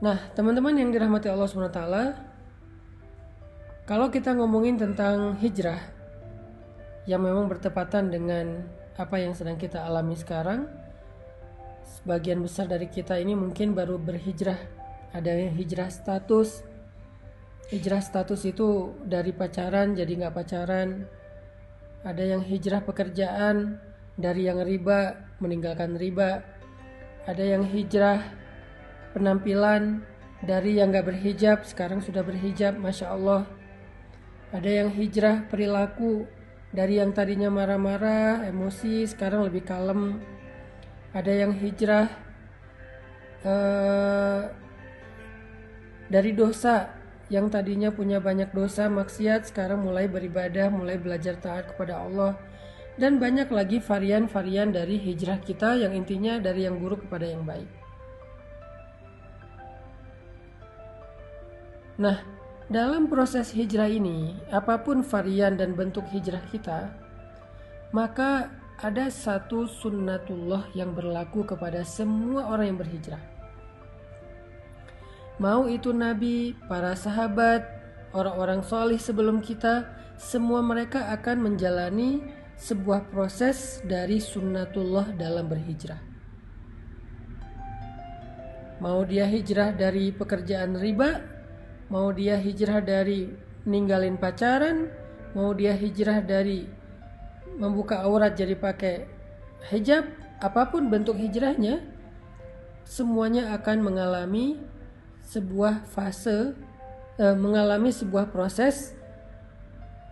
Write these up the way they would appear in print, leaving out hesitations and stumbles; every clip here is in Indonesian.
Nah, teman-teman yang dirahmati Allah SWT, kalau kita ngomongin tentang hijrah yang memang bertepatan dengan apa yang sedang kita alami sekarang, sebagian besar dari kita ini mungkin baru berhijrah. Ada yang hijrah status. Hijrah status itu dari pacaran jadi nggak pacaran. Ada yang hijrah pekerjaan, dari yang riba meninggalkan riba. Ada yang hijrah penampilan, dari yang gak berhijab sekarang sudah berhijab, Masya Allah. Ada yang hijrah perilaku, dari yang tadinya marah-marah, emosi, sekarang lebih kalem. Ada yang hijrah dari dosa, yang tadinya punya banyak dosa, maksiat, sekarang mulai beribadah, mulai belajar taat kepada Allah. Dan banyak lagi varian-varian dari hijrah kita yang intinya dari yang buruk kepada yang baik. Nah, dalam proses hijrah ini, apapun varian dan bentuk hijrah kita, maka ada satu sunnatullah yang berlaku kepada semua orang yang berhijrah. Mau itu nabi, para sahabat, orang-orang solih sebelum kita, semua mereka akan menjalani sebuah proses dari sunnatullah dalam berhijrah. Mau dia hijrah dari pekerjaan riba, mau dia hijrah dari ninggalin pacaran, mau dia hijrah dari membuka aurat jadi pakai hijab, apapun bentuk hijrahnya, semuanya akan mengalami sebuah fase, mengalami sebuah proses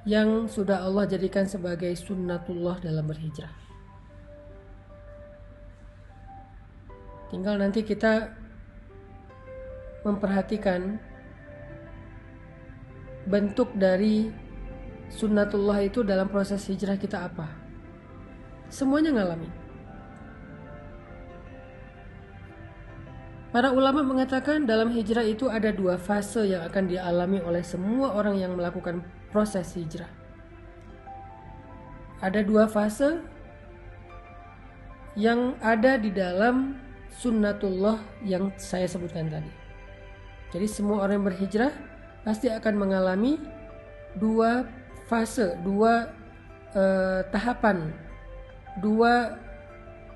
yang sudah Allah jadikan sebagai sunnatullah dalam berhijrah. Tinggal nanti kita memperhatikan bentuk dari sunnatullah itu dalam proses hijrah kita apa. Semuanya ngalamin. Para ulama mengatakan dalam hijrah itu ada dua fase yang akan dialami oleh semua orang yang melakukan proses hijrah. Ada dua fase yang ada di dalam sunnatullah yang saya sebutkan tadi. Jadi semua orang yang berhijrah pasti akan mengalami dua fase, dua tahapan, dua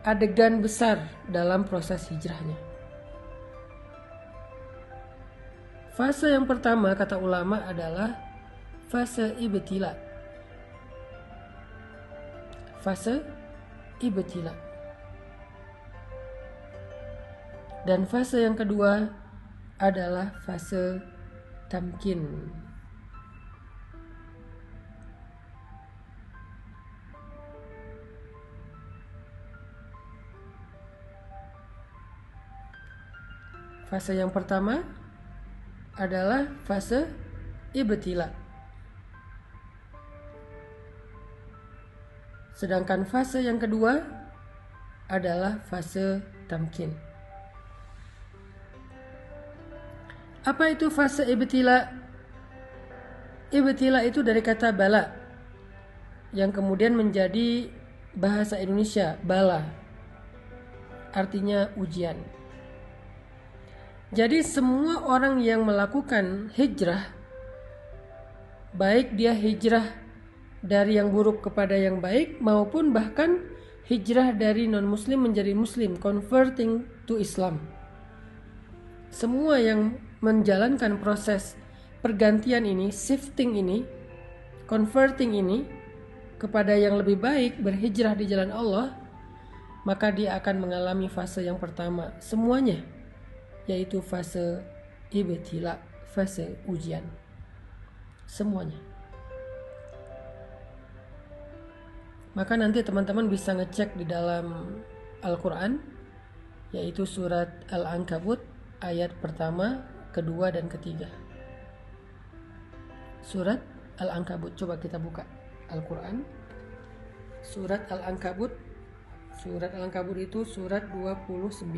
adegan besar dalam proses hijrahnya. Fase yang pertama kata ulama adalah fase ibtila. Fase ibtila. Dan fase yang kedua adalah fase tamkin. Fase yang pertama adalah fase ibtila. Sedangkan fase yang kedua adalah fase tamkin. Apa itu fase ibtila? Ibtila itu dari kata bala, yang kemudian menjadi bahasa Indonesia bala, artinya ujian. Jadi semua orang yang melakukan hijrah, baik dia hijrah dari yang buruk kepada yang baik, maupun bahkan hijrah dari non-muslim menjadi muslim, converting to Islam. Semua yang menjalankan proses pergantian ini, shifting ini, converting ini kepada yang lebih baik, berhijrah di jalan Allah, maka dia akan mengalami fase yang pertama semuanya, yaitu fase ibtila, fase ujian. Semuanya. Maka nanti teman-teman bisa ngecek di dalam Al-Quran, yaitu surat Al-Ankabut ayat pertama, kedua, dan ketiga. Surat Al-Ankabut, coba kita buka Al-Quran. Surat Al-Ankabut. Surat Al-Ankabut itu surat 29,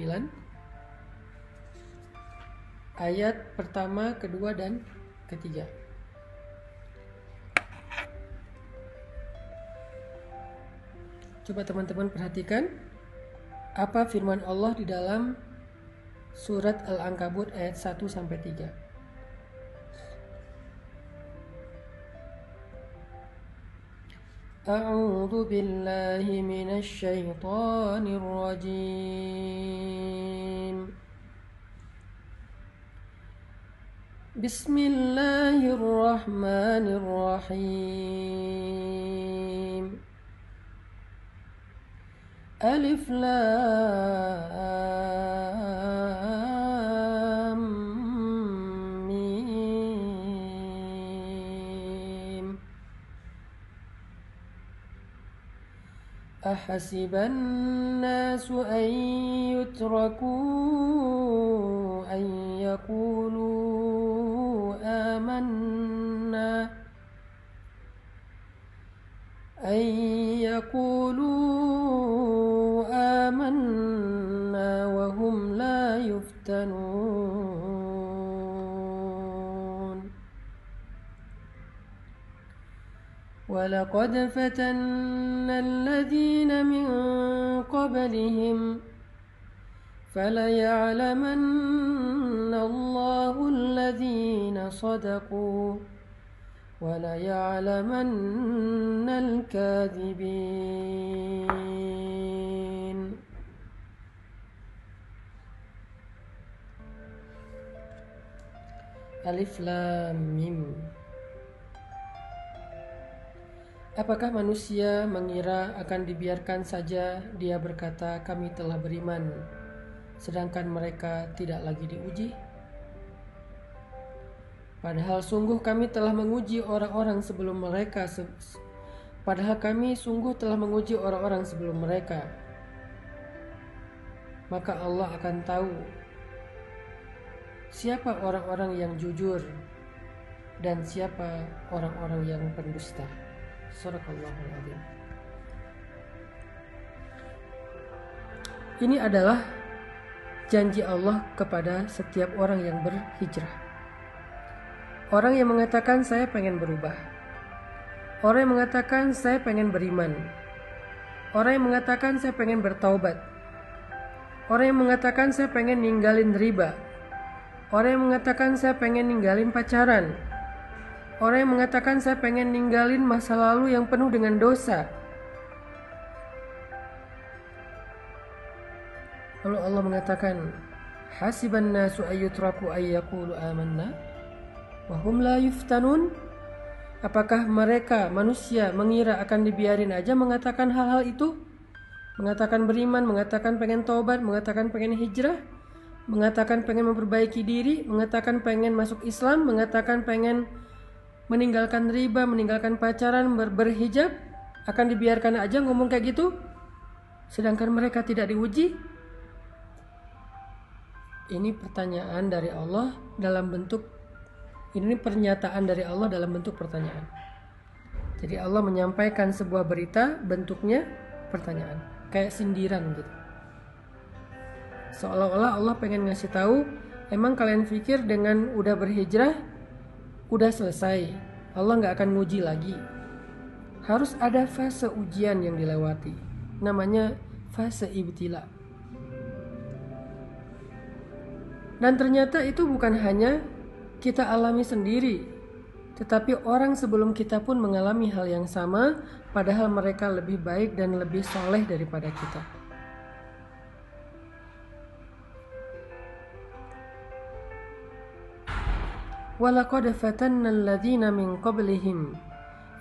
ayat pertama, kedua, dan ketiga. Coba teman-teman perhatikan apa firman Allah di dalam Surat Al-Ankabut ayat 1-3. A'udzu billahi minasy syaithanir rajim. Bismillahirrahmanirrahim. Alif Lam Mim. Ahasiban nasu an yutraku an yaqulu amanna wa hum la yuftanun. Walaqad fatanna alladhina min qablihim falaya'lamanna Allahu alladhina sadaqu walaya'lamanna al-kadhibin. Alif Lam Mim. Apakah manusia mengira akan dibiarkan saja dia berkata kami telah beriman, sedangkan mereka tidak lagi diuji? Padahal sungguh kami telah menguji orang-orang sebelum mereka. Maka Allah akan tahu siapa orang-orang yang jujur dan siapa orang-orang yang pendusta. Sadaqallahul adzim. Ini adalah janji Allah kepada setiap orang yang berhijrah. Orang yang mengatakan saya pengen berubah. Orang yang mengatakan saya pengen beriman. Orang yang mengatakan saya pengen bertaubat. Orang yang mengatakan saya pengen ninggalin riba. Orang yang mengatakan saya pengen ninggalin pacaran. Orang yang mengatakan saya pengen ninggalin masa lalu yang penuh dengan dosa. Lalu Allah mengatakan, hasiban nasu ayyutraku ayyaqulu amanna wa hum la yuftanun. Apakah mereka manusia mengira akan dibiarin aja mengatakan hal-hal itu? Mengatakan beriman, mengatakan pengen taubat, mengatakan pengen hijrah, mengatakan pengen memperbaiki diri, mengatakan pengen masuk Islam, mengatakan pengen meninggalkan riba, meninggalkan pacaran, berhijab, akan dibiarkan aja ngomong kayak gitu? Sedangkan mereka tidak diuji? Ini pertanyaan dari Allah dalam bentuk, ini pernyataan dari Allah dalam bentuk pertanyaan. Jadi Allah menyampaikan sebuah berita, bentuknya pertanyaan, kayak sindiran gitu. Seolah-olah Allah pengen ngasih tahu, emang kalian pikir dengan udah berhijrah udah selesai, Allah nggak akan nguji lagi. Harus ada fase ujian yang dilewati, namanya fase ibtila. Dan ternyata itu bukan hanya kita alami sendiri, tetapi orang sebelum kita pun mengalami hal yang sama, padahal mereka lebih baik dan lebih soleh daripada kita. Walaqad fatanna alladhina min qablihim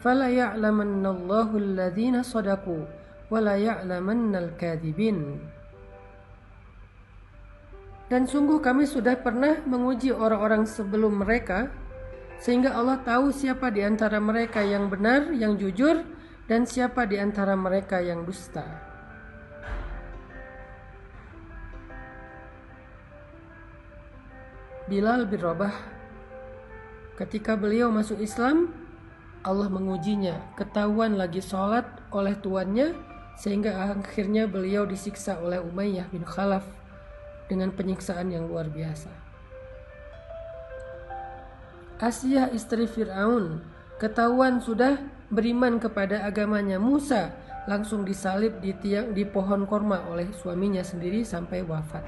falaya'lamanna Allahu alladhina sadaqu walaya'lamanna al-kadhibin. Dan sungguh kami sudah pernah menguji orang-orang sebelum mereka, sehingga Allah tahu siapa di antara mereka yang benar, yang jujur, dan siapa di antara mereka yang dusta. Bilal bin Rabah, ketika beliau masuk Islam, Allah mengujinya, ketahuan lagi sholat oleh tuannya, sehingga akhirnya beliau disiksa oleh Umayyah bin Khalaf dengan penyiksaan yang luar biasa. Asiyah istri Fir'aun ketahuan sudah beriman kepada agamanya Musa, langsung disalib di pohon korma oleh suaminya sendiri sampai wafat.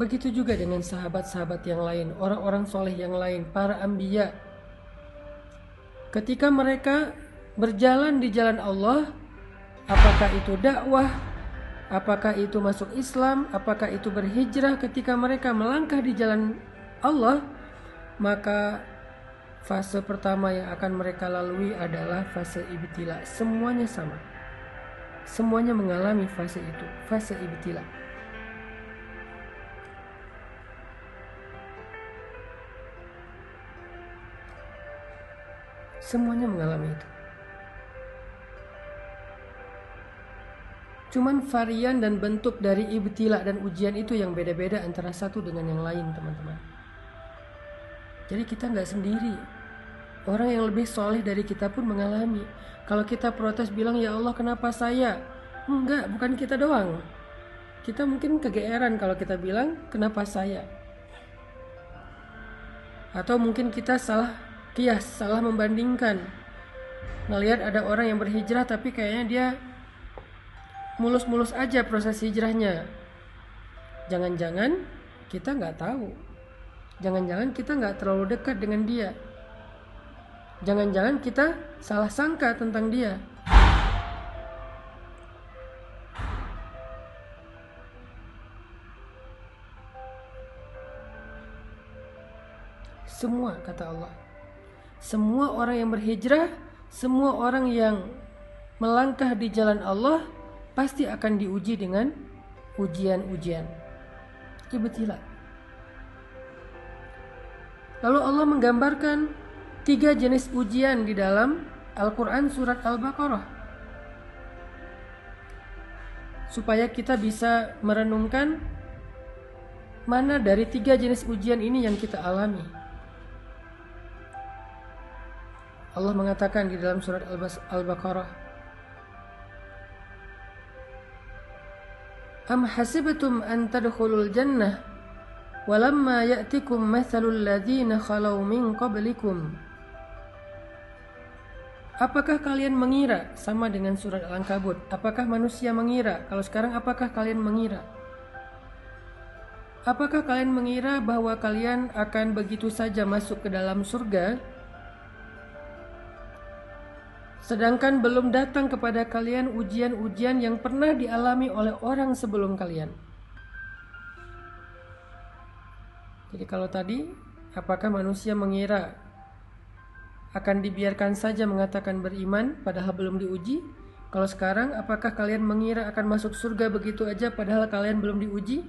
Begitu juga dengan sahabat-sahabat yang lain, orang-orang soleh yang lain, para anbiya. Ketika mereka berjalan di jalan Allah, apakah itu dakwah, apakah itu masuk Islam, apakah itu berhijrah, ketika mereka melangkah di jalan Allah, maka fase pertama yang akan mereka lalui adalah fase ibtila. Semuanya sama. Semuanya mengalami fase itu, fase ibtila. Semuanya mengalami itu. Cuman varian dan bentuk dari ibtila dan ujian itu yang beda-beda antara satu dengan yang lain, teman-teman. Jadi kita nggak sendiri. Orang yang lebih soleh dari kita pun mengalami. Kalau kita protes bilang, ya Allah kenapa saya? Enggak, bukan kita doang. Kita mungkin kegeeran kalau kita bilang, kenapa saya? Atau mungkin kita salah kias, salah membandingkan. Ngelihat ada orang yang berhijrah tapi kayaknya dia mulus-mulus aja proses hijrahnya. Jangan-jangan kita nggak tahu. Jangan-jangan kita nggak terlalu dekat dengan dia. Jangan-jangan kita salah sangka tentang dia. Semua, kata Allah, semua orang yang berhijrah, semua orang yang melangkah di jalan Allah pasti akan diuji dengan ujian-ujian, ibtila. Lalu Allah menggambarkan 3 jenis ujian di dalam Al-Quran surat Al-Baqarah, supaya kita bisa merenungkan mana dari 3 jenis ujian ini yang kita alami. Allah mengatakan di dalam surat Al-Baqarah, Am hasibtum an tadkhulul jannah walamma ya'tikum mathalul ladzina khalau min qablikum. Apakah kalian mengira, sama dengan surat Al-Ankabut, apakah manusia mengira? Kalau sekarang apakah kalian mengira? Apakah kalian mengira bahwa kalian akan begitu saja masuk ke dalam surga, sedangkan belum datang kepada kalian ujian-ujian yang pernah dialami oleh orang sebelum kalian? Jadi kalau tadi, apakah manusia mengira akan dibiarkan saja mengatakan beriman padahal belum diuji? Kalau sekarang, apakah kalian mengira akan masuk surga begitu aja padahal kalian belum diuji?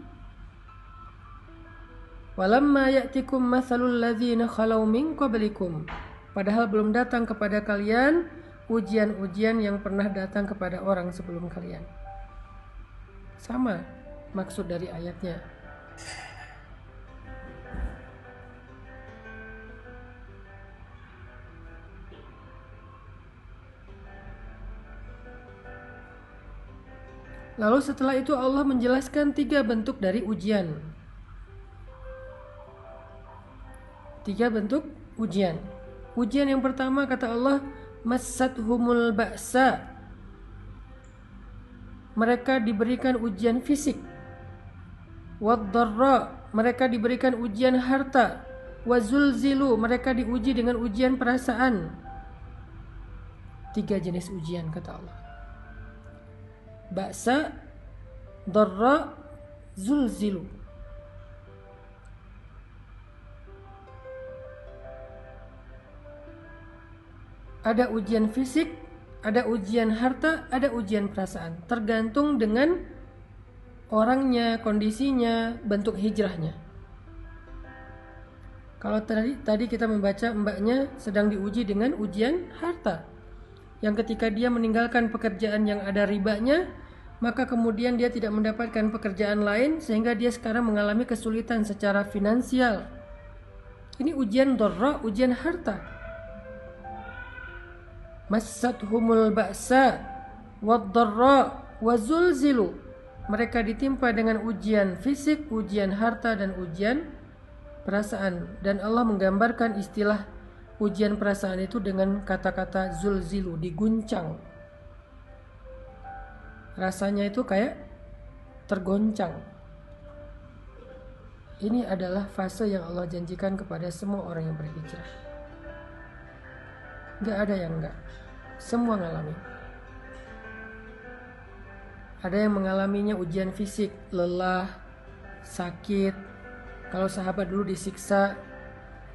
Walamma ya'tikum mathalul ladzina khalau min qablikum. Padahal belum datang kepada kalian ujian-ujian yang pernah datang kepada orang sebelum kalian. Sama maksud dari ayatnya. Lalu setelah itu Allah menjelaskan 3 bentuk dari ujian. 3 bentuk ujian. Ujian yang pertama, kata Allah, massathumul ba'sa. Mereka diberikan ujian fisik. Wad-dharra, mereka diberikan ujian harta. Wazulzilu, mereka diuji dengan ujian perasaan. 3 jenis ujian, kata Allah. Ba'sa, dharra, zulzilu. Ada ujian fisik, ada ujian harta, ada ujian perasaan. Tergantung dengan orangnya, kondisinya, bentuk hijrahnya. Kalau tadi kita membaca mbaknya sedang diuji dengan ujian harta, yang ketika dia meninggalkan pekerjaan yang ada ribanya, maka kemudian dia tidak mendapatkan pekerjaan lain sehingga dia sekarang mengalami kesulitan secara finansial. Ini ujian dharra, ujian harta. Massathumul ba'sa wad-dharra wazulzilu. Mereka ditimpa dengan ujian fisik, ujian harta, dan ujian perasaan. Dan Allah menggambarkan istilah ujian perasaan itu dengan kata-kata zulzilu, diguncang. Rasanya itu kayak tergoncang. Ini adalah fase yang Allah janjikan kepada semua orang yang berhijrah. Gak ada yang enggak. Semua ngalami. Ada yang mengalaminya ujian fisik, lelah, sakit. Kalau sahabat dulu disiksa.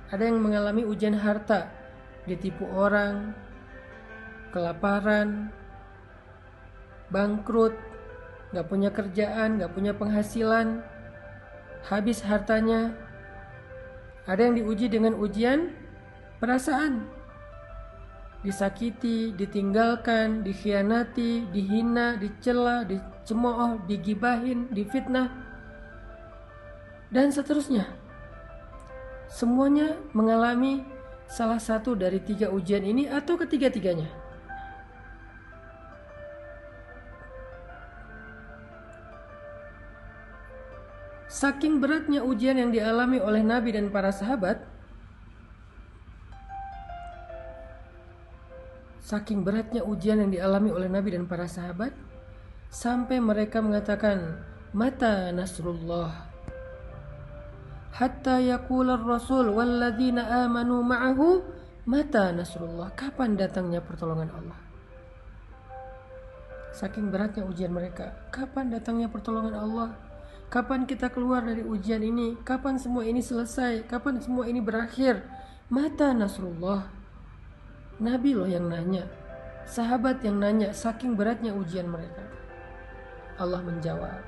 Ada yang mengalami ujian harta, ditipu orang, kelaparan, bangkrut, gak punya kerjaan, gak punya penghasilan, habis hartanya. Ada yang diuji dengan ujian perasaan, disakiti, ditinggalkan, dikhianati, dihina, dicela, dicemooh, digibahin, difitnah, dan seterusnya. Semuanya mengalami salah satu dari 3 ujian ini atau ketiga-tiganya. Saking beratnya ujian yang dialami oleh Nabi dan para sahabat, sampai mereka mengatakan, mata nasrullah, hatta yaqula ar-rasul walladzina amanu ma'ahu mata nasrullah. Kapan datangnya pertolongan Allah? Saking beratnya ujian mereka. Kapan datangnya pertolongan Allah? Kapan kita keluar dari ujian ini? Kapan semua ini selesai? Kapan semua ini berakhir? Mata nasrullah. Nabi loh yang nanya, sahabat yang nanya, saking beratnya ujian mereka. Allah menjawab,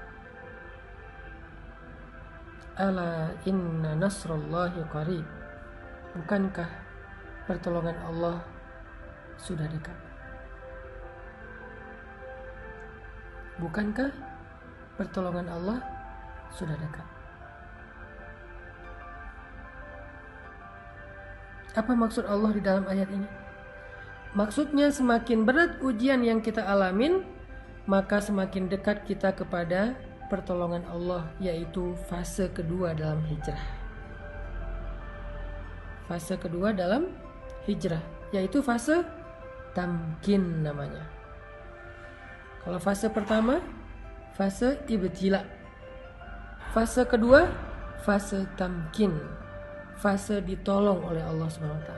ala inna nasrullahi qarib. Bukankah pertolongan Allah sudah dekat? Bukankah pertolongan Allah sudah dekat? Apa maksud Allah di dalam ayat ini? Maksudnya semakin berat ujian yang kita alamin, maka semakin dekat kita kepada pertolongan Allah, yaitu fase kedua dalam hijrah. Fase kedua dalam hijrah, yaitu fase tamkin namanya. Kalau fase pertama, fase ibtila. Fase kedua, fase tamkin. Fase ditolong oleh Allah SWT.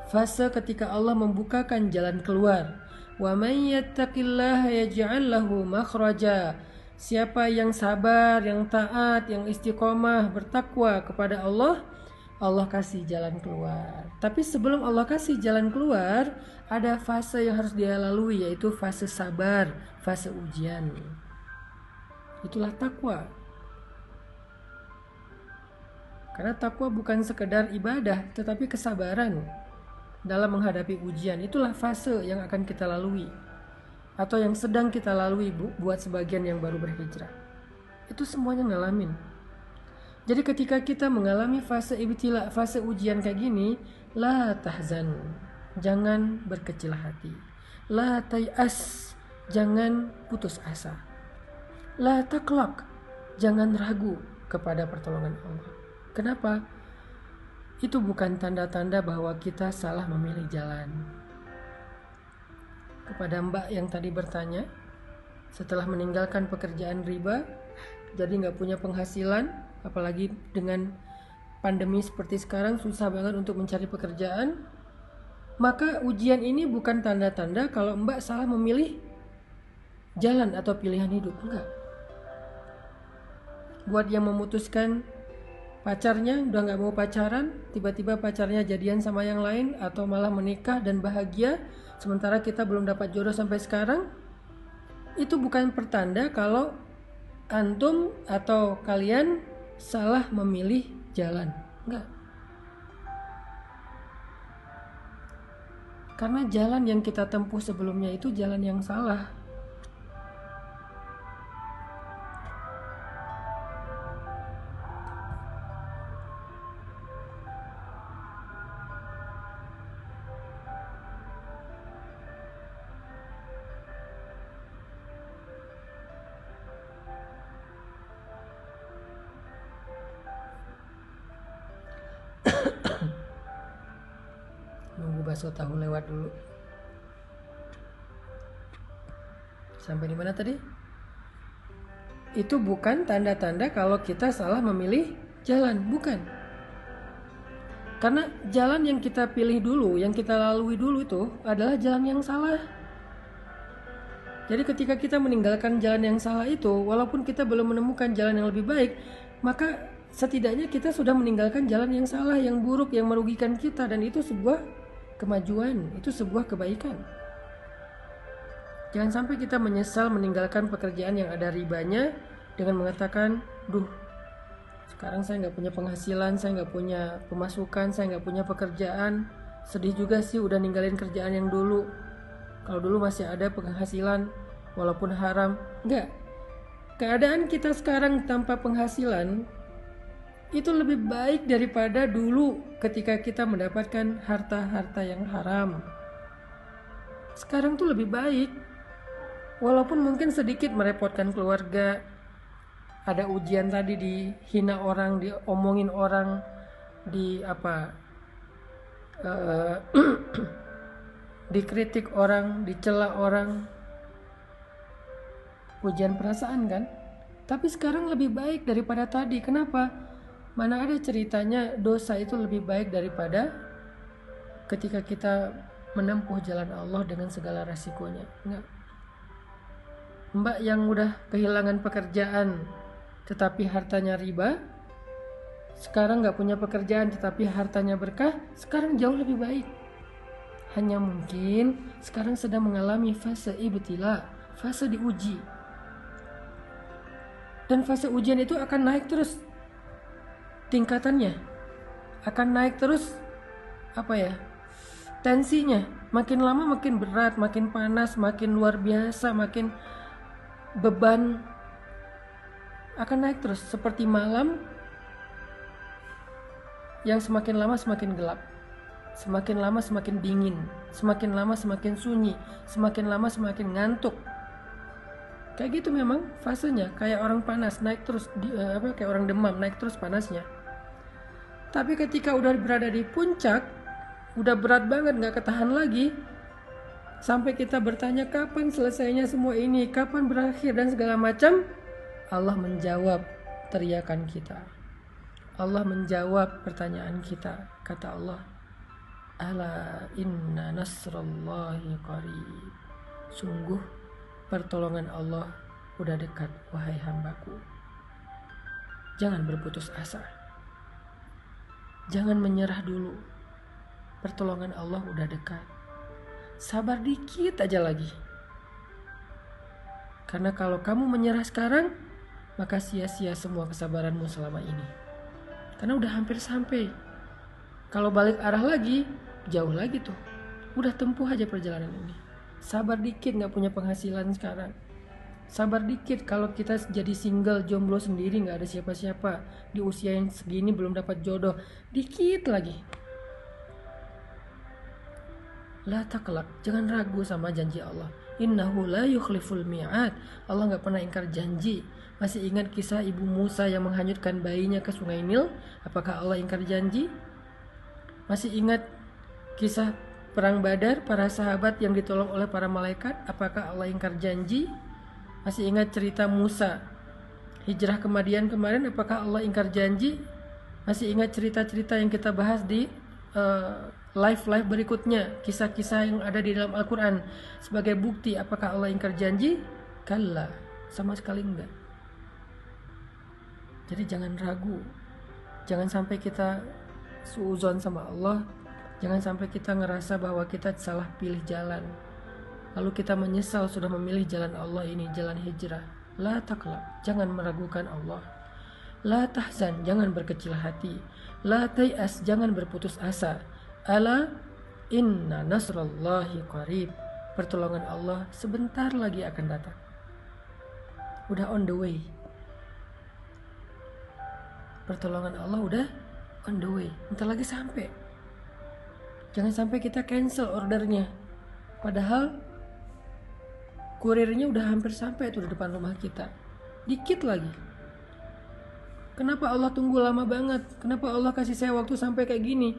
Fase ketika Allah membukakan jalan keluar. Wa may yattaqillaha yaj'al lahu makhraja. Siapa yang sabar, yang taat, yang istiqomah, bertakwa kepada Allah, Allah kasih jalan keluar. Tapi sebelum Allah kasih jalan keluar, ada fase yang harus dia lalui, yaitu fase sabar, fase ujian. Itulah takwa. Karena takwa bukan sekedar ibadah, tetapi kesabaran dalam menghadapi ujian. Itulah fase yang akan kita lalui, atau yang sedang kita lalui buat sebagian yang baru berhijrah. Itu semuanya ngalamin. Jadi ketika kita mengalami fase ibtila, fase ujian kayak gini, la tahzan, jangan berkecil hati. La tayas, jangan putus asa. La taklak, jangan ragu kepada pertolongan Allah. Kenapa? Itu bukan tanda-tanda bahwa kita salah memilih jalan. Kepada Mbak yang tadi bertanya, setelah meninggalkan pekerjaan riba, jadi nggak punya penghasilan, apalagi dengan pandemi seperti sekarang susah banget untuk mencari pekerjaan, maka ujian ini bukan tanda-tanda kalau Mbak salah memilih jalan atau pilihan hidup. Enggak. Buat yang memutuskan pacarnya udah nggak mau pacaran, tiba-tiba pacarnya jadian sama yang lain, atau malah menikah dan bahagia, sementara kita belum dapat jodoh sampai sekarang, itu bukan pertanda kalau antum atau kalian salah memilih jalan. Enggak. Karena jalan yang kita tempuh sebelumnya itu jalan yang salah. Nunggu bakso tahu lewat dulu. Sampai di mana tadi? Itu bukan tanda-tanda kalau kita salah memilih jalan, bukan. Karena jalan yang kita pilih dulu, yang kita lalui dulu itu adalah jalan yang salah. Jadi ketika kita meninggalkan jalan yang salah itu, walaupun kita belum menemukan jalan yang lebih baik, maka setidaknya kita sudah meninggalkan jalan yang salah, yang buruk, yang merugikan kita, dan itu sebuah kemajuan, itu sebuah kebaikan. Jangan sampai kita menyesal meninggalkan pekerjaan yang ada ribanya dengan mengatakan, duh, sekarang saya nggak punya penghasilan, saya nggak punya pemasukan, saya nggak punya pekerjaan, sedih juga sih udah ninggalin kerjaan yang dulu. Kalau dulu masih ada penghasilan walaupun haram. Enggak. Keadaan kita sekarang tanpa penghasilan itu lebih baik daripada dulu ketika kita mendapatkan harta-harta yang haram. Sekarang tuh lebih baik. Walaupun mungkin sedikit merepotkan keluarga. Ada ujian tadi, dihina orang, diomongin orang, dikritik orang, dicela orang, ujian perasaan kan. Tapi sekarang lebih baik daripada tadi. Kenapa? Mana ada ceritanya dosa itu lebih baik daripada ketika kita menempuh jalan Allah dengan segala resikonya. Enggak. Mbak yang udah kehilangan pekerjaan tetapi hartanya riba, sekarang gak punya pekerjaan tetapi hartanya berkah, sekarang jauh lebih baik. Hanya mungkin sekarang sedang mengalami fase ibtila, fase diuji. Dan fase ujian itu akan naik terus tingkatannya. Akan naik terus tensinya. Makin lama makin berat, makin panas, makin luar biasa, makin beban. Akan naik terus seperti malam yang semakin lama semakin gelap. Semakin lama semakin dingin, semakin lama semakin sunyi, semakin lama semakin ngantuk. Kayak gitu memang fasenya, kayak orang panas naik terus kayak orang demam naik terus panasnya. Tapi ketika udah berada di puncak, udah berat banget, nggak ketahan lagi, sampai kita bertanya kapan selesainya semua ini, kapan berakhir dan segala macam, Allah menjawab teriakan kita. Allah menjawab pertanyaan kita. Kata Allah, ala inna nasrallahi qarib. Sungguh pertolongan Allah udah dekat, wahai hambaku. Jangan berputus asa. Jangan menyerah dulu. Pertolongan Allah udah dekat. Sabar dikit aja lagi. Karena kalau kamu menyerah sekarang, maka sia-sia semua kesabaranmu selama ini. Karena udah hampir sampai. Kalau balik arah lagi, jauh lagi tuh. Udah tempuh aja perjalanan ini. Sabar dikit, gak punya penghasilan sekarang. Sabar dikit kalau kita jadi single, jomblo sendiri, gak ada siapa-siapa. Di usia yang segini belum dapat jodoh. Dikit lagi. La taqlaq, jangan ragu sama janji Allah. Innahu la yukhliful mi'ad. Allah gak pernah ingkar janji. Masih ingat kisah ibu Musa yang menghanyutkan bayinya ke sungai Nil? Apakah Allah ingkar janji? Masih ingat kisah perang Badar, para sahabat yang ditolong oleh para malaikat? Apakah Allah ingkar janji? Masih ingat cerita Musa hijrah ke Madian kemarin? Apakah Allah ingkar janji? Masih ingat cerita-cerita yang kita bahas di live berikutnya, kisah-kisah yang ada di dalam Al-Quran sebagai bukti? Apakah Allah ingkar janji? Kalla, sama sekali enggak. Jadi jangan ragu, jangan sampai kita suuzon sama Allah, jangan sampai kita ngerasa bahwa kita salah pilih jalan, lalu kita menyesal sudah memilih jalan Allah ini, jalan hijrah. La taqlaq, jangan meragukan Allah. La tahzan, jangan berkecil hati. La tay'as, jangan berputus asa. Ala inna nasrallahi qarib, pertolongan Allah sebentar lagi akan datang. Udah on the way. Pertolongan Allah udah on the way, bentar lagi sampai. Jangan sampai kita cancel ordernya, padahal kurirnya udah hampir sampai tuh di depan rumah kita. Dikit lagi. Kenapa Allah tunggu lama banget? Kenapa Allah kasih saya waktu sampai kayak gini?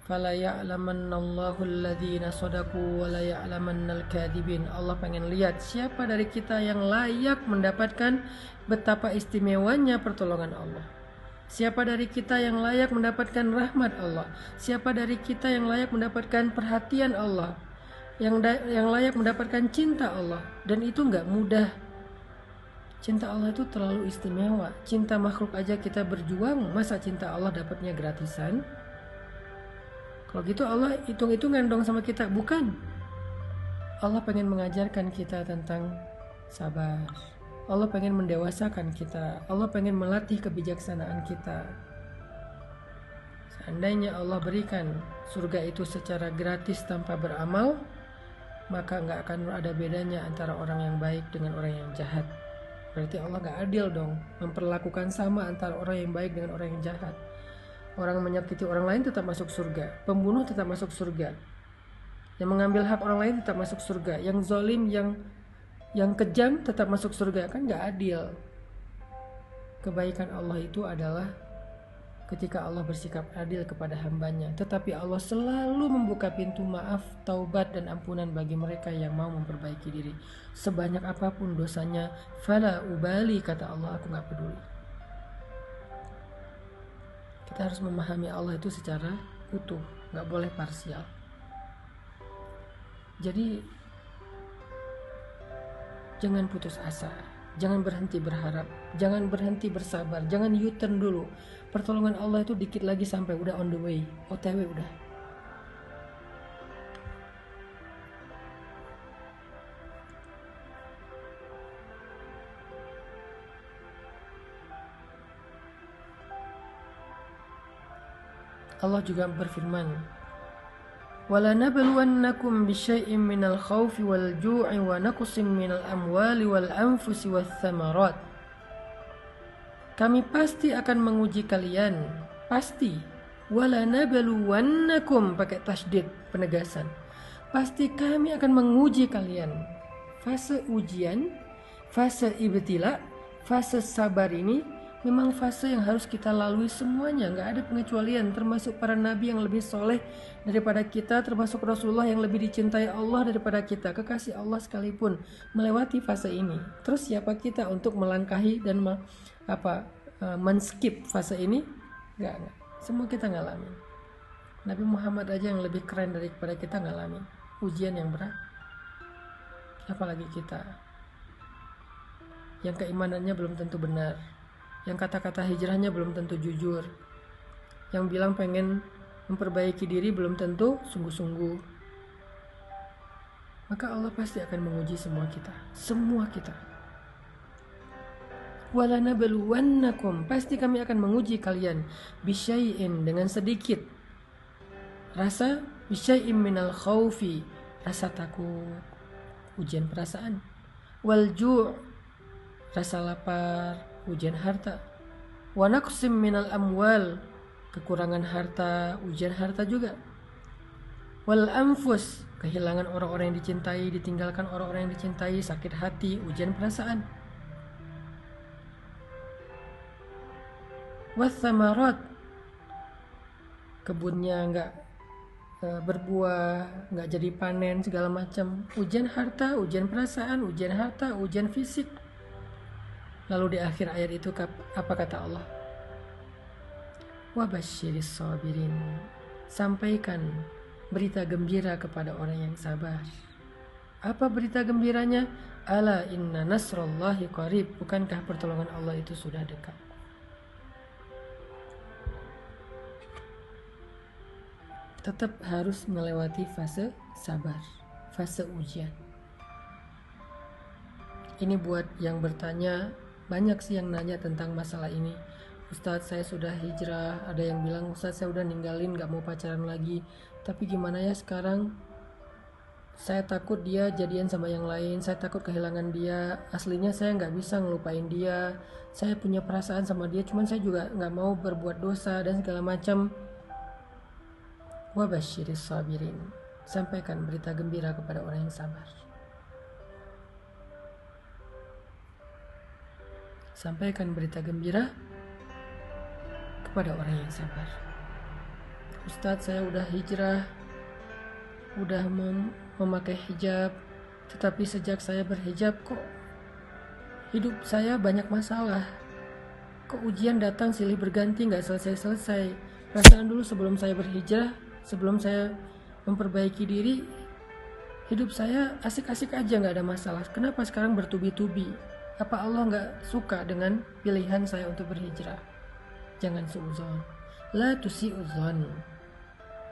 Fala ya'lamannallahu alladhina shadaqu wa la ya'lamannal kadhibin. Allah pengen lihat siapa dari kita yang layak mendapatkan betapa istimewanya pertolongan Allah. Siapa dari kita yang layak mendapatkan rahmat Allah? Siapa dari kita yang layak mendapatkan perhatian Allah? Yang layak mendapatkan cinta Allah? Dan itu nggak mudah. Cinta Allah itu terlalu istimewa. Cinta makhluk aja kita berjuang, masa cinta Allah dapatnya gratisan? Kalau gitu Allah hitung-hitungan dong sama kita. Bukan. Allah pengen mengajarkan kita tentang sabar. Allah pengen mendewasakan kita. Allah pengen melatih kebijaksanaan kita. Seandainya Allah berikan surga itu secara gratis tanpa beramal, maka nggak akan ada bedanya antara orang yang baik dengan orang yang jahat. Berarti Allah nggak adil dong, memperlakukan sama antara orang yang baik dengan orang yang jahat. Orang menyakiti orang lain tetap masuk surga, pembunuh tetap masuk surga, yang mengambil hak orang lain tetap masuk surga, yang zalim, yang kejam tetap masuk surga. Kan nggak adil. Kebaikan Allah itu adalah ketika Allah bersikap adil kepada hambanya, tetapi Allah selalu membuka pintu maaf, taubat dan ampunan bagi mereka yang mau memperbaiki diri. Sebanyak apapun dosanya, fala ubali, kata Allah, aku nggak peduli. Kita harus memahami Allah itu secara utuh, nggak boleh parsial. Jadi jangan putus asa, jangan berhenti berharap, jangan berhenti bersabar, jangan U-turn dulu. Pertolongan Allah itu dikit lagi sampai, udah on the way, OTW udah. Allah juga berfirman, وَلَنَبْلُوَنَّكُمْ بِشَيْءٍ مِّنَ الْخَوْفِ وَالْجُوعِ وَنَقْصٍ مِّنَ الْأَمْوَالِ وَالْأَنفُسِ وَالثَّمَرَاتِ. Kami pasti akan menguji kalian, pasti. وَلَنَبْلُوَنَّكُمْ, pakai tasydid, penegasan. Pasti kami akan menguji kalian. Fase ujian, fase ibtila, fase sabar ini memang fase yang harus kita lalui semuanya, nggak ada pengecualian, termasuk para nabi yang lebih soleh daripada kita, termasuk Rasulullah yang lebih dicintai Allah daripada kita, kekasih Allah sekalipun melewati fase ini. Terus siapa kita untuk melangkahi dan men-skip fase ini? Nggak. Semua kita ngalamin. Nabi Muhammad aja yang lebih keren daripada kita ngalamin ujian yang berat. Apalagi kita yang keimanannya belum tentu benar, yang kata-kata hijrahnya belum tentu jujur, yang bilang pengen memperbaiki diri belum tentu sungguh-sungguh. Maka Allah pasti akan menguji semua kita. وَلَنَبْلُوَنَّكُمْ, pasti kami akan menguji kalian, bisyai'in, dengan sedikit rasa, bisyai'in minal khawfi, rasa takut, ujian perasaan, wal-ju', rasa lapar, ujian harta, wa naqsim minal amwal, kekurangan harta, ujian harta juga, wal anfus, kehilangan orang-orang yang dicintai, ditinggalkan orang-orang yang dicintai, sakit hati, ujian perasaan, was samarat, kebunnya nggak berbuah, nggak jadi panen, segala macam, ujian harta, ujian perasaan, ujian harta, ujian fisik. Lalu di akhir ayat itu apa kata Allah? Wabasyiris sabirin, sampaikan berita gembira kepada orang yang sabar. Apa berita gembiranya? Ala inna nasrallahi qarib, bukankah pertolongan Allah itu sudah dekat? Tetap harus melewati fase sabar, fase ujian. Ini buat yang bertanya, banyak sih yang nanya tentang masalah ini. Ustadz, saya sudah hijrah. Ada yang bilang, Ustadz, saya udah ninggalin, gak mau pacaran lagi. Tapi gimana ya sekarang? Saya takut dia jadian sama yang lain. Saya takut kehilangan dia. Aslinya saya gak bisa ngelupain dia. Saya punya perasaan sama dia, cuman saya juga gak mau berbuat dosa dan segala macam. Wabasyiris sabirin, sampaikan berita gembira kepada orang yang sabar. Sampaikan berita gembira kepada orang yang sabar. Ustadz, saya udah hijrah, udah memakai hijab, tetapi sejak saya berhijab kok hidup saya banyak masalah. Kok ujian datang silih berganti gak selesai-selesai. Perasaan dulu sebelum saya berhijrah, sebelum saya memperbaiki diri, hidup saya asik-asik aja, gak ada masalah. Kenapa sekarang bertubi-tubi? Apa Allah gak suka dengan pilihan saya untuk berhijrah? Jangan suudzon. La tusi'udzon.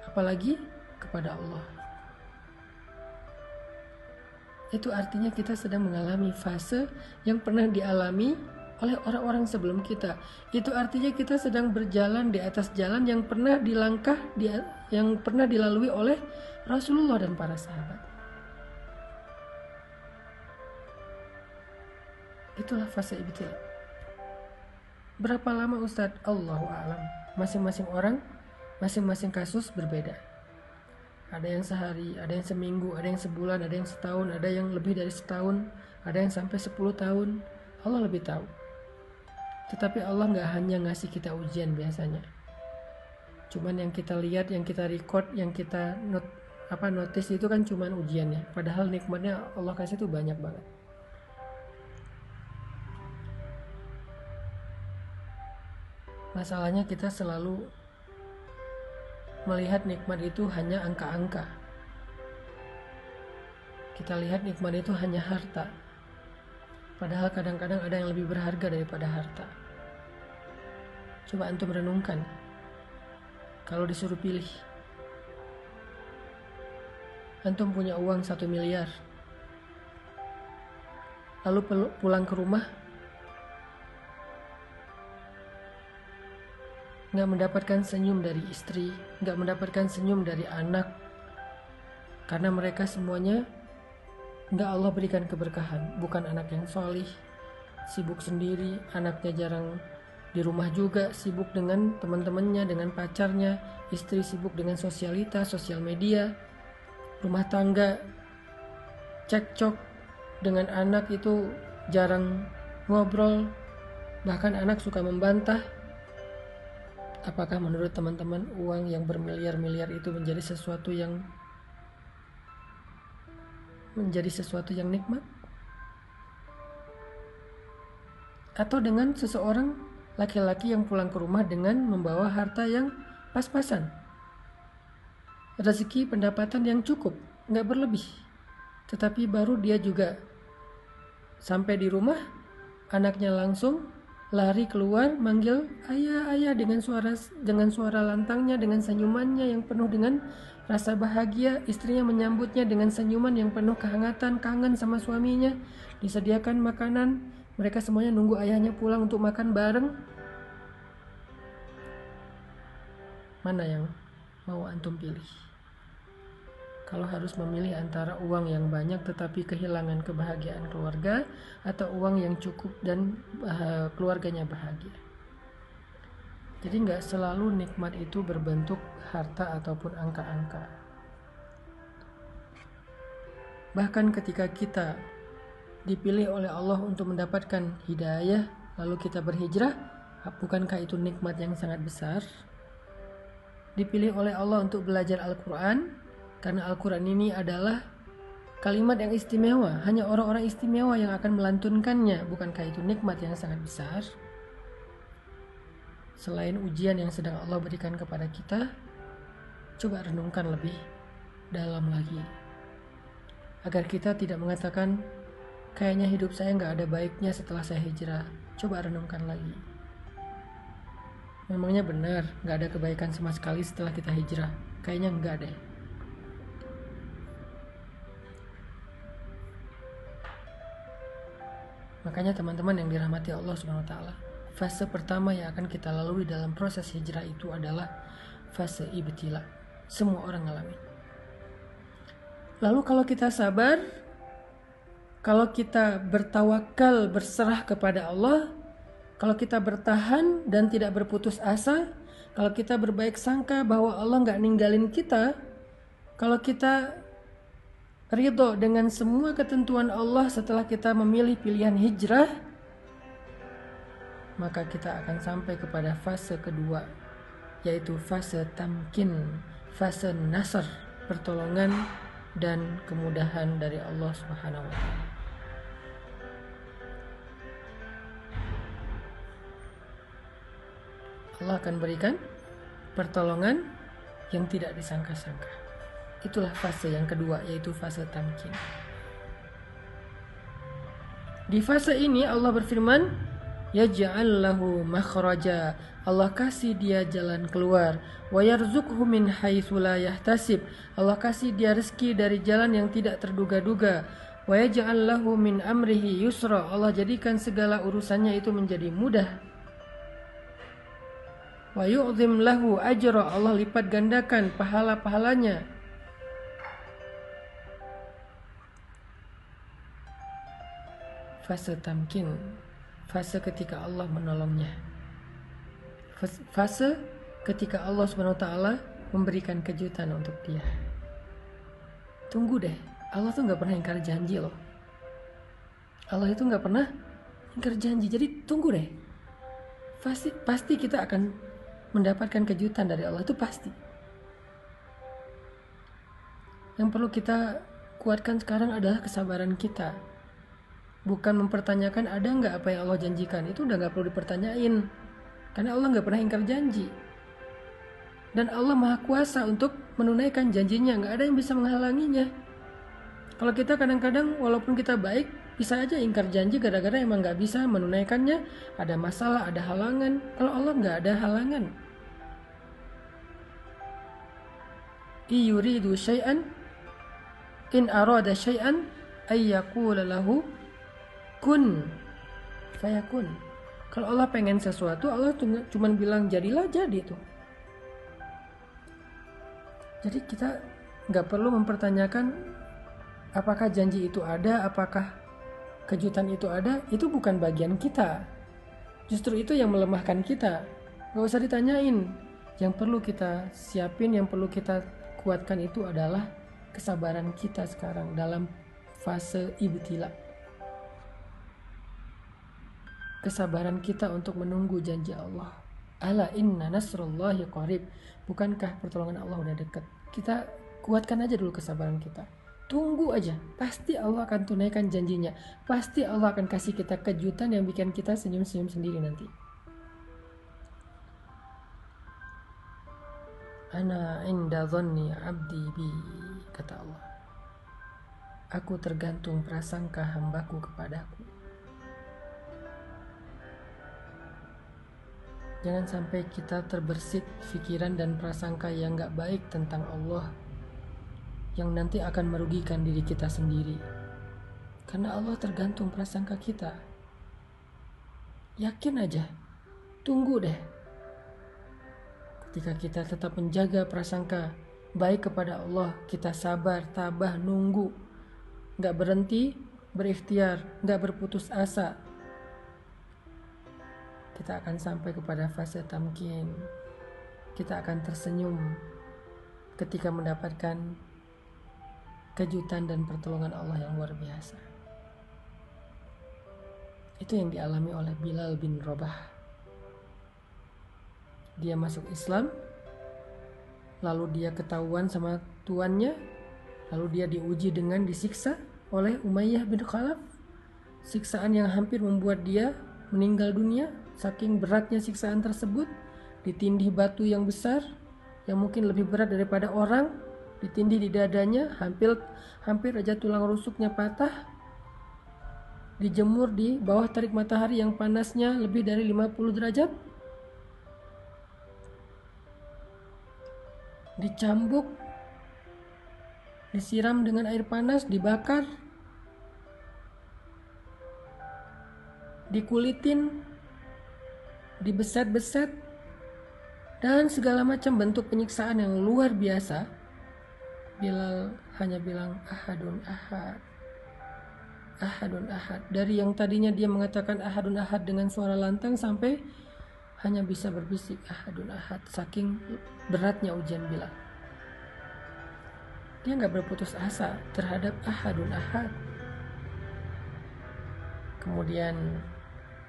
Apalagi kepada Allah. Itu artinya kita sedang mengalami fase yang pernah dialami oleh orang-orang sebelum kita. Itu artinya kita sedang berjalan di atas jalan yang pernah yang pernah dilalui oleh Rasulullah dan para sahabat. Itulah fase ibtila. Berapa lama Ustadz? Allahu a'lam. Masing-masing orang, masing-masing kasus berbeda. Ada yang sehari, ada yang seminggu, ada yang sebulan, ada yang setahun, ada yang lebih dari setahun, ada yang sampai 10 tahun. Allah lebih tahu. Tetapi Allah gak hanya ngasih kita ujian biasanya. Cuman yang kita lihat, yang kita record, yang kita notice itu kan cuman ujiannya. Padahal nikmatnya Allah kasih itu banyak banget. Masalahnya kita selalu melihat nikmat itu hanya angka-angka. Kita lihat nikmat itu hanya harta. Padahal kadang-kadang ada yang lebih berharga daripada harta. Coba antum renungkan. Kalau disuruh pilih, antum punya uang 1 miliar, lalu pulang ke rumah gak mendapatkan senyum dari istri, gak mendapatkan senyum dari anak, karena mereka semuanya gak Allah berikan keberkahan. Bukan anak yang solih, sibuk sendiri, anaknya jarang di rumah juga, sibuk dengan teman-temannya, dengan pacarnya, istri sibuk dengan sosialitas, sosial media, rumah tangga cekcok, dengan anak itu jarang ngobrol, bahkan anak suka membantah. Apakah menurut teman-teman uang yang bermiliar-miliar itu menjadi sesuatu yang nikmat? Atau dengan seseorang laki-laki yang pulang ke rumah dengan membawa harta yang pas-pasan, rezeki pendapatan yang cukup, gak berlebih, tetapi baru dia juga sampai di rumah, anaknya langsung lari keluar manggil ayah, ayah, dengan suara lantangnya, dengan senyumannya yang penuh dengan rasa bahagia. Istrinya menyambutnya dengan senyuman yang penuh kehangatan, kangen sama suaminya. Disediakan makanan, mereka semuanya nunggu ayahnya pulang untuk makan bareng. Mana yang mau antum pilih? Kalau harus memilih antara uang yang banyak tetapi kehilangan kebahagiaan keluarga, atau uang yang cukup dan keluarganya bahagia. Jadi gak selalu nikmat itu berbentuk harta ataupun angka-angka. Bahkan ketika kita dipilih oleh Allah untuk mendapatkan hidayah, lalu kita berhijrah, bukankah itu nikmat yang sangat besar? Dipilih oleh Allah untuk belajar Al-Quran, karena Al-Quran ini adalah kalimat yang istimewa, hanya orang-orang istimewa yang akan melantunkannya. Bukankah itu nikmat yang sangat besar? Selain ujian yang sedang Allah berikan kepada kita, coba renungkan lebih dalam lagi, agar kita tidak mengatakan, kayaknya hidup saya gak ada baiknya setelah saya hijrah. Coba renungkan lagi. Memangnya benar gak ada kebaikan sama sekali setelah kita hijrah? Kayaknya enggak deh. Makanya teman-teman yang dirahmati Allah SWT, fase pertama yang akan kita lalui dalam proses hijrah itu adalah fase ibtila. Semua orang ngalamin. Lalu kalau kita sabar, kalau kita bertawakal, berserah kepada Allah, kalau kita bertahan dan tidak berputus asa, kalau kita berbaik sangka bahwa Allah gak ninggalin kita, kalau kita ridho dengan semua ketentuan Allah setelah kita memilih pilihan hijrah, maka kita akan sampai kepada fase kedua, yaitu fase tamkin, fase nasr, pertolongan dan kemudahan dari Allah Subhanahu wa Ta'ala. Allah akan berikan pertolongan yang tidak disangka-sangka. Itulah fase yang kedua, yaitu fase tamkin. Di fase ini Allah berfirman, yaj'al lahu makhraja, Allah kasih dia jalan keluar, wa yarzuqhu min haitsu la yahtasib, Allah kasih dia rezeki dari jalan yang tidak terduga-duga, wa yaj'al lahu min amrihi yusra, Allah jadikan segala urusannya itu menjadi mudah, wa yu'zim lahu ajra, Allah lipat gandakan pahala-pahalanya. Fase tamkin, fase ketika Allah menolongnya, fase ketika Allah SWT memberikan kejutan untuk dia. Tunggu deh, Allah tuh gak pernah ingkar janji loh. Allah itu gak pernah ingkar janji, jadi tunggu deh. Pasti kita akan mendapatkan kejutan dari Allah, itu pasti. Yang perlu kita kuatkan sekarang adalah kesabaran kita. Bukan mempertanyakan ada nggak apa yang Allah janjikan, itu udah nggak perlu dipertanyain, karena Allah nggak pernah ingkar janji, dan Allah maha kuasa untuk menunaikan janjinya, nggak ada yang bisa menghalanginya. Kalau kita kadang-kadang walaupun kita baik, bisa aja ingkar janji gara-gara emang nggak bisa menunaikannya, ada masalah, ada halangan. Kalau Allah nggak ada halangan. Iyuridu syai'an in arada syai'an ayyaqula lahu kun fayakun. Kalau Allah pengen sesuatu, Allah cuma bilang jadilah, jadi tuh. Jadi kita nggak perlu mempertanyakan apakah janji itu ada, apakah kejutan itu ada. Itu bukan bagian kita. Justru itu yang melemahkan kita. Nggak usah ditanyain. Yang perlu kita siapin, yang perlu kita kuatkan itu adalah kesabaran kita sekarang dalam fase ibtila. Kesabaran kita untuk menunggu janji Allah. Ala inna nasrullahi qarib. Bukankah pertolongan Allah udah dekat? Kita kuatkan aja dulu kesabaran kita. Tunggu aja. Pasti Allah akan tunaikan janjinya. Pasti Allah akan kasih kita kejutan yang bikin kita senyum-senyum sendiri nanti. Ana inda dhanni abdi bi, kata Allah. Aku tergantung prasangka hambaku kepadaku. Jangan sampai kita terbersit pikiran dan prasangka yang gak baik tentang Allah, yang nanti akan merugikan diri kita sendiri. Karena Allah tergantung prasangka kita. Yakin aja, tunggu deh. Ketika kita tetap menjaga prasangka baik kepada Allah, kita sabar, tabah, nunggu, gak berhenti, berikhtiar, gak berputus asa, kita akan sampai kepada fase tamkin. Kita akan tersenyum ketika mendapatkan kejutan dan pertolongan Allah yang luar biasa. Itu yang dialami oleh Bilal bin Rabah. Dia masuk Islam, lalu dia ketahuan sama tuannya, lalu dia diuji dengan disiksa oleh Umayyah bin Khalaf. Siksaan yang hampir membuat dia meninggal dunia. Saking beratnya siksaan tersebut, ditindih batu yang besar, yang mungkin lebih berat daripada orang, ditindih di dadanya, hampir aja tulang rusuknya patah, dijemur di bawah terik matahari yang panasnya lebih dari 50 derajat, dicambuk, disiram dengan air panas, dibakar, dikulitin, dibeset-beset, dan segala macam bentuk penyiksaan yang luar biasa. Bilal hanya bilang ahadun ahad, ahadun ahad. Dari yang tadinya dia mengatakan ahadun ahad dengan suara lantang sampai hanya bisa berbisik ahadun ahad. Saking beratnya ujian Bilal, dia gak berputus asa terhadap ahadun ahad. Kemudian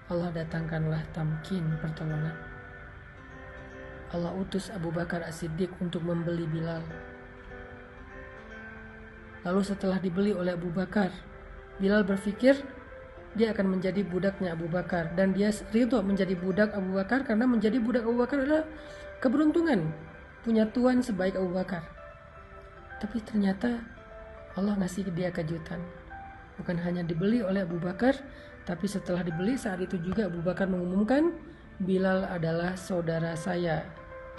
Allah datangkanlah tamkin, pertolongan. Allah utus Abu Bakar As-Siddiq untuk membeli Bilal. Lalu setelah dibeli oleh Abu Bakar, Bilal berpikir, dia akan menjadi budaknya Abu Bakar, dan dia ridho menjadi budak Abu Bakar karena menjadi budak Abu Bakar adalah keberuntungan, punya tuan sebaik Abu Bakar. Tapi ternyata Allah ngasih dia kejutan, bukan hanya dibeli oleh Abu Bakar, tapi setelah dibeli saat itu juga Abu Bakar mengumumkan, Bilal adalah saudara saya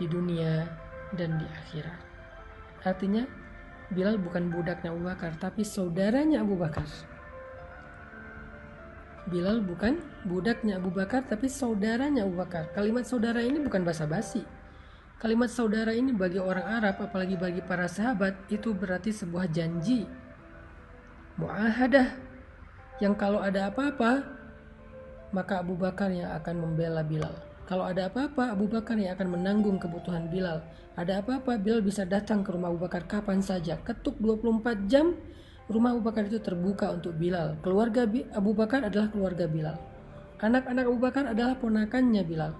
di dunia dan di akhirat. Artinya Bilal bukan budaknya Abu Bakar, tapi saudaranya Abu Bakar. Bilal bukan budaknya Abu Bakar, tapi saudaranya Abu Bakar. Kalimat saudara ini bukan basa-basi. Kalimat saudara ini bagi orang Arab, apalagi bagi para sahabat, itu berarti sebuah janji, muahadah, yang kalau ada apa-apa, maka Abu Bakar yang akan membela Bilal. Kalau ada apa-apa, Abu Bakar yang akan menanggung kebutuhan Bilal. Ada apa-apa, Bilal bisa datang ke rumah Abu Bakar kapan saja. Ketuk 24 jam, rumah Abu Bakar itu terbuka untuk Bilal. Keluarga Abu Bakar adalah keluarga Bilal. Anak-anak Abu Bakar adalah ponakannya Bilal.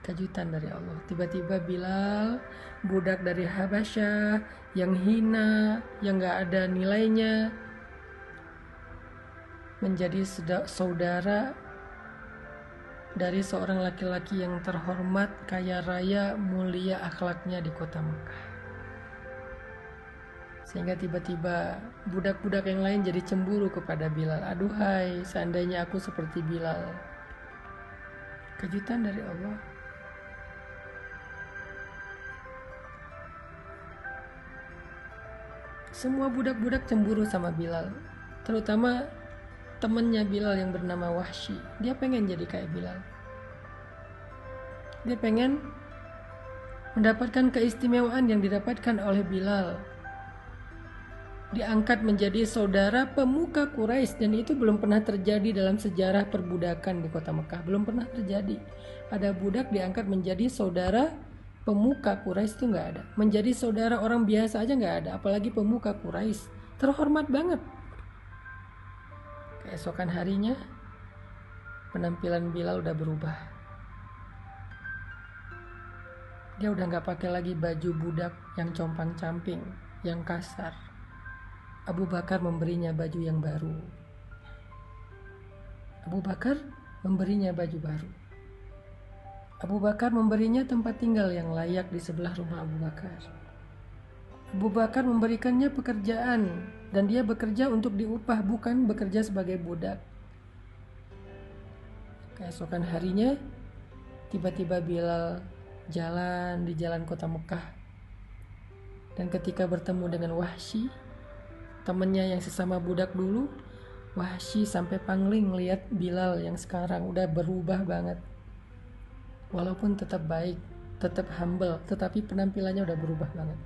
Kejutan dari Allah. Tiba-tiba Bilal, budak dari Habasyah, yang hina, yang gak ada nilainya, menjadi saudara dari seorang laki-laki yang terhormat, kaya raya, mulia akhlaknya di kota Mekah. Sehingga tiba-tiba budak-budak yang lain jadi cemburu kepada Bilal. Aduhai, seandainya aku seperti Bilal. Kejutan dari Allah. Semua budak-budak cemburu sama Bilal, terutama temannya Bilal yang bernama Wahsy. Dia pengen jadi kayak Bilal. Dia pengen mendapatkan keistimewaan yang didapatkan oleh Bilal. Diangkat menjadi saudara pemuka Quraisy, dan itu belum pernah terjadi dalam sejarah perbudakan di kota Mekah. Belum pernah terjadi. Ada budak diangkat menjadi saudara pemuka Quraisy, itu nggak ada. Menjadi saudara orang biasa aja nggak ada, apalagi pemuka Quraisy. Terhormat banget. Keesokan harinya penampilan Bilal udah berubah. Dia udah gak pakai lagi baju budak yang compang-camping, yang kasar. Abu Bakar memberinya baju yang baru. Abu Bakar memberinya baju baru. Abu Bakar memberinya tempat tinggal yang layak di sebelah rumah Abu Bakar. Abu Bakar memberikannya pekerjaan, dan dia bekerja untuk diupah, bukan bekerja sebagai budak. Keesokan harinya, tiba-tiba Bilal jalan di jalan kota Mekah. Dan ketika bertemu dengan Wahsy, temannya yang sesama budak dulu, Wahsy sampai pangling lihat Bilal yang sekarang udah berubah banget. Walaupun tetap baik, tetap humble, tetapi penampilannya udah berubah banget.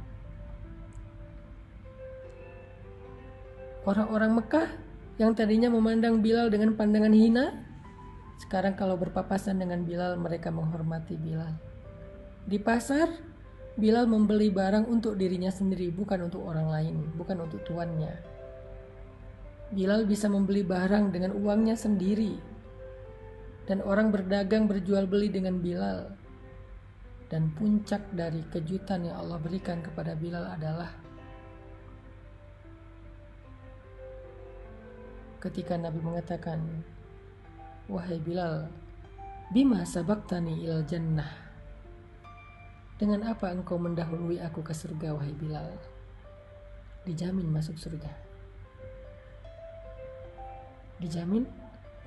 Orang-orang Mekah yang tadinya memandang Bilal dengan pandangan hina, sekarang kalau berpapasan dengan Bilal, mereka menghormati Bilal. Di pasar, Bilal membeli barang untuk dirinya sendiri, bukan untuk orang lain, bukan untuk tuannya. Bilal bisa membeli barang dengan uangnya sendiri, dan orang berdagang berjual beli dengan Bilal. Dan puncak dari kejutan yang Allah berikan kepada Bilal adalah ketika Nabi mengatakan, wahai Bilal, bima sabaktani ilal jannah, dengan apa engkau mendahului aku ke surga wahai Bilal? Dijamin masuk surga. Dijamin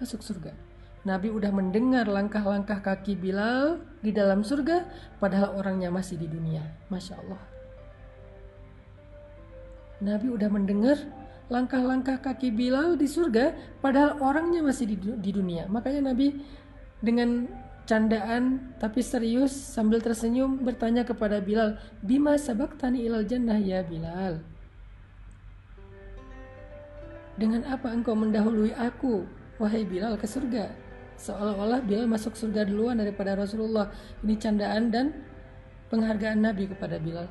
masuk surga. Nabi udah mendengar langkah-langkah kaki Bilal di dalam surga, padahal orangnya masih di dunia. Masya Allah. Nabi udah mendengar langkah-langkah kaki Bilal di surga, padahal orangnya masih di dunia. Makanya Nabi dengan candaan tapi serius sambil tersenyum bertanya kepada Bilal, bima sabaktani ilal jannah ya Bilal? Dengan apa engkau mendahului aku, wahai Bilal, ke surga? Seolah-olah Bilal masuk surga duluan daripada Rasulullah. Ini candaan dan penghargaan Nabi kepada Bilal.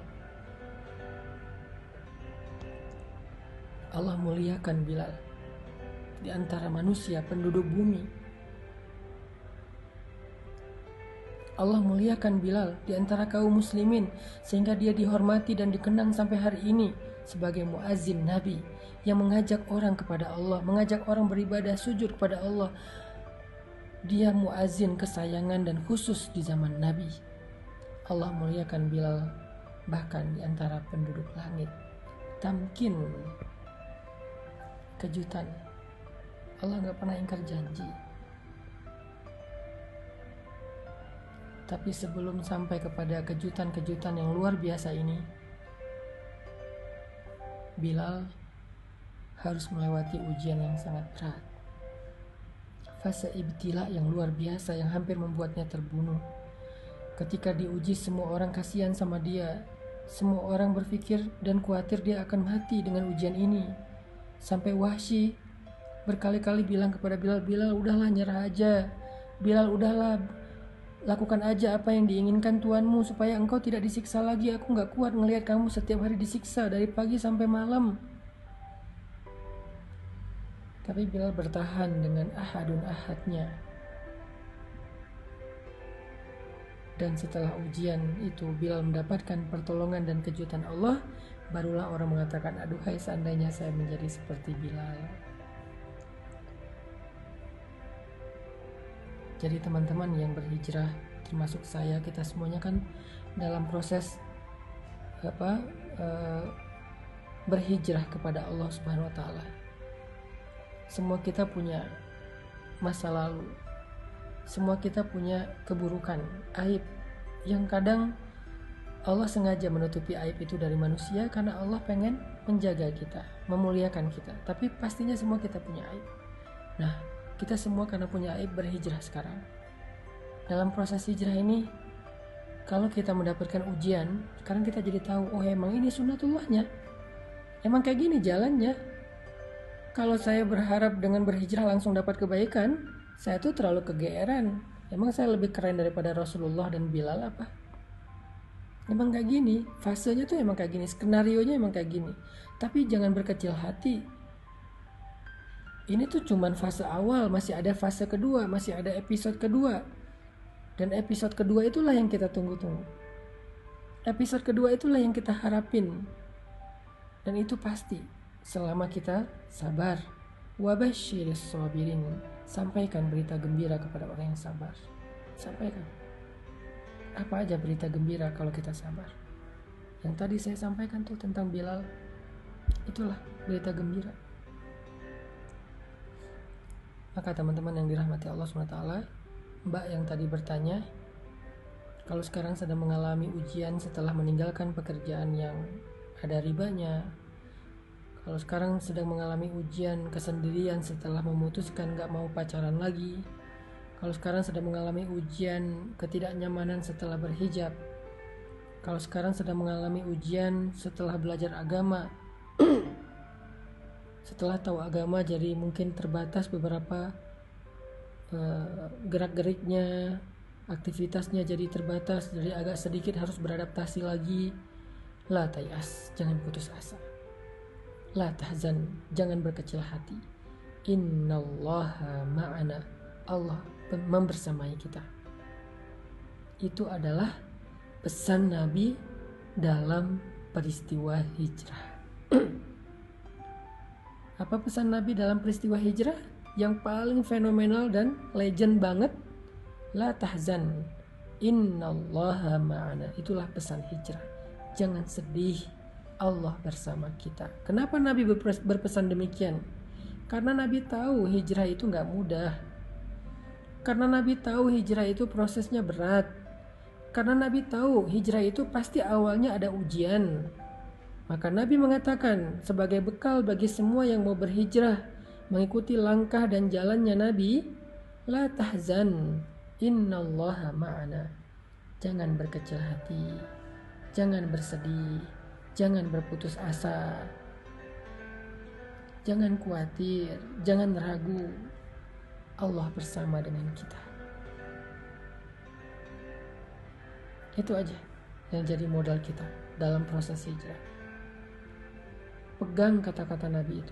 Allah muliakan Bilal di antara manusia penduduk bumi. Allah muliakan Bilal di antara kaum muslimin, sehingga dia dihormati dan dikenang sampai hari ini sebagai muazzin Nabi yang mengajak orang kepada Allah, mengajak orang beribadah sujud kepada Allah. Dia muazzin kesayangan dan khusus di zaman Nabi. Allah muliakan Bilal bahkan di antara penduduk langit. Tamkin, kejutan. Allah gak pernah ingkar janji. Tapi sebelum sampai kepada kejutan-kejutan yang luar biasa ini, Bilal harus melewati ujian yang sangat berat. Fase ibtila yang luar biasa yang hampir membuatnya terbunuh. Ketika diuji, semua orang kasihan sama dia. Semua orang berpikir dan khawatir dia akan mati dengan ujian ini. Sampai Wahsy berkali-kali bilang kepada Bilal, Bilal udahlah nyerah aja. Bilal udahlah, lakukan aja apa yang diinginkan Tuanmu supaya engkau tidak disiksa lagi. Aku gak kuat ngelihat kamu setiap hari disiksa dari pagi sampai malam. Tapi Bilal bertahan dengan ahadun ahadnya. Dan setelah ujian itu Bilal mendapatkan pertolongan dan kejutan Allah, barulah orang mengatakan, aduhai seandainya saya menjadi seperti Bilal. Jadi teman-teman yang berhijrah, termasuk saya, kita semuanya kan dalam proses berhijrah kepada Allah Subhanahu wa taala. Semua kita punya masa lalu. Semua kita punya keburukan, aib yang kadang Allah sengaja menutupi aib itu dari manusia karena Allah pengen menjaga kita, memuliakan kita. Tapi pastinya semua kita punya aib. Nah, kita semua karena punya aib berhijrah sekarang. Dalam proses hijrah ini, kalau kita mendapatkan ujian, sekarang kita jadi tahu, oh emang ini sunnatullahnya. Emang kayak gini jalannya. Kalau saya berharap dengan berhijrah langsung dapat kebaikan, saya tuh terlalu kegeeran. Emang saya lebih keren daripada Rasulullah dan Bilal apa? Emang kayak gini, fasenya tuh emang kayak gini, skenarionya emang kayak gini. Tapi jangan berkecil hati. Ini tuh cuman fase awal, masih ada fase kedua, masih ada episode kedua. Dan episode kedua itulah yang kita tunggu-tunggu. Episode kedua itulah yang kita harapin. Dan itu pasti selama kita sabar. Wabasyiris sabirin. Sampaikan berita gembira kepada orang yang sabar. Sampaikan. Apa aja berita gembira kalau kita sabar? Yang tadi saya sampaikan tuh tentang Bilal. Itulah berita gembira. Maka teman-teman yang dirahmati Allah SWT, Mbak yang tadi bertanya, kalau sekarang sedang mengalami ujian setelah meninggalkan pekerjaan yang ada ribanya, kalau sekarang sedang mengalami ujian kesendirian setelah memutuskan gak mau pacaran lagi, kalau sekarang sedang mengalami ujian ketidaknyamanan setelah berhijab, kalau sekarang sedang mengalami ujian setelah belajar agama, setelah tahu agama jadi mungkin terbatas beberapa gerak-geriknya, aktivitasnya jadi terbatas, jadi agak sedikit harus beradaptasi lagi. La tayas, jangan putus asa. La tahzan, jangan berkecil hati. Innallaha ma'ana, Allah membersamai kita. Itu adalah pesan Nabi dalam peristiwa hijrah. Apa pesan Nabi dalam peristiwa hijrah? Yang paling fenomenal dan legend banget, la tahzan, innallaha ma'ana. Itulah pesan hijrah. Jangan sedih, Allah bersama kita. Kenapa Nabi berpesan demikian? Karena Nabi tahu hijrah itu gak mudah. Karena Nabi tahu hijrah itu prosesnya berat. Karena Nabi tahu hijrah itu pasti awalnya ada ujian. Maka Nabi mengatakan sebagai bekal bagi semua yang mau berhijrah, mengikuti langkah dan jalannya Nabi, la tahzan, innallaha ma'ana. Jangan berkecil hati, jangan bersedih, jangan berputus asa, jangan khawatir, jangan ragu. Allah bersama dengan kita. Itu aja yang jadi modal kita dalam proses hijrah. Pegang kata-kata Nabi itu.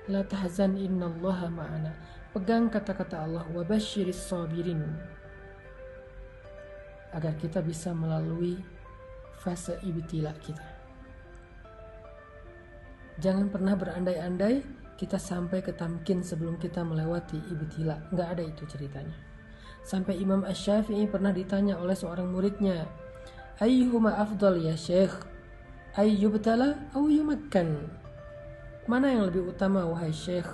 La tahzan innallaha ma'ana. Pegang kata-kata Allah, wabasyiris sabirin. Agar kita bisa melalui fase ibtila kita. Jangan pernah berandai-andai kita sampai ke tamkin sebelum kita melewati ibtila. Nggak ada itu ceritanya. Sampai Imam Asy-Syafi'i pernah ditanya oleh seorang muridnya, ayyuhuma afdal ya syekh, ayyubtala au yumakkan? Mana yang lebih utama wahai syekh,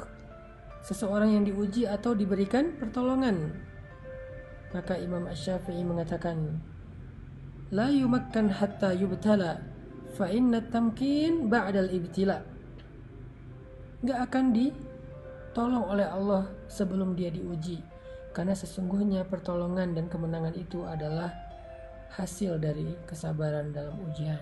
seseorang yang diuji atau diberikan pertolongan? Maka Imam Asy-Syafi'i mengatakan, la yumakkan hatta yubtala, fa inna tamkin ba'dal ibtila. Gak akan ditolong oleh Allah sebelum dia diuji, karena sesungguhnya pertolongan dan kemenangan itu adalah hasil dari kesabaran dalam ujian.